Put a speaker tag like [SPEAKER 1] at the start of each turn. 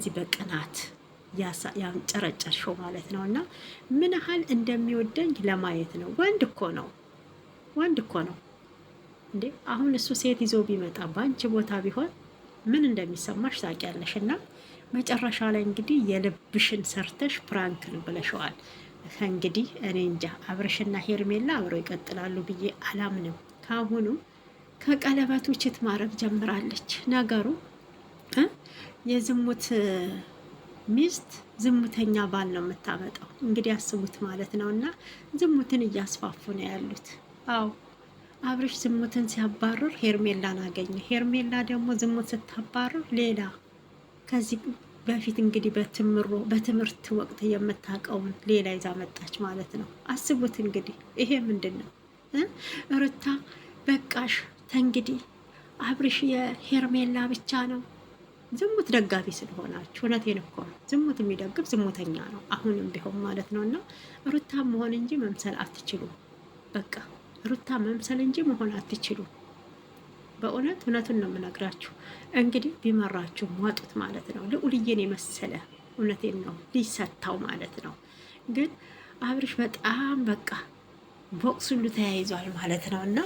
[SPEAKER 1] እዚህ በቅናት ያንጨረጨርሽው ማለት ነው። እና ምን ያህል እንደሚወደኝ ለማየት ነው። ወንድ እኮ ነው፣ ወንድ እኮ ነው እንዴ! አሁን እሱ ሴት ይዞ ቢመጣ በአንቺ ቦታ ቢሆን ምን እንደሚሰማሽ ታውቂያለሽ። እና መጨረሻ ላይ እንግዲህ የልብሽን ሰርተሽ ፕራንክን ብለሸዋል። እንግዲህ እኔ እንጃ አብርሽና ሄርሜላ አብረው ይቀጥላሉ ብዬ አላምንም። ካሁኑ ከቀለበቱ ችት ማድረግ ጀምራለች። ነገሩ የዝሙት ሚስት ዝሙተኛ ባል ነው የምታመጣው። እንግዲህ አስቡት ማለት ነው። እና ዝሙትን እያስፋፉ ነው ያሉት። አዎ አብርሽ ዝሙትን ሲያባርር ሄርሜላን አገኘ። ሄርሜላ ደግሞ ዝሙት ስታባርር ሌላ ከዚህ በፊት እንግዲህ በትምህርት ወቅት የምታውቀውን ሌላ ይዛ መጣች ማለት ነው። አስቡት እንግዲህ ይሄ ምንድን ነው? ሩታ በቃሽ ተንግዲህ አብርሽ የሄርሜላ ብቻ ነው። ዝሙት ደጋፊ ስለሆናችሁ እውነቴን እኮ ነው። ዝሙት የሚደግፍ ዝሙተኛ ነው አሁንም ቢሆን ማለት ነው። እና ሩታ መሆን እንጂ መምሰል አትችሉም። በቃ ሩታ መምሰል እንጂ መሆን አትችሉም። በእውነት እውነቱን ነው የምነግራችሁ። እንግዲህ ቢመራችሁ ዋጡት ማለት ነው። ልዑልዬን የመሰለ እውነቴን ነው ሊሰታው ማለት ነው። ግን አብርሽ በጣም በቃ ቦክስ ሁሉ ተያይዟል ማለት ነው እና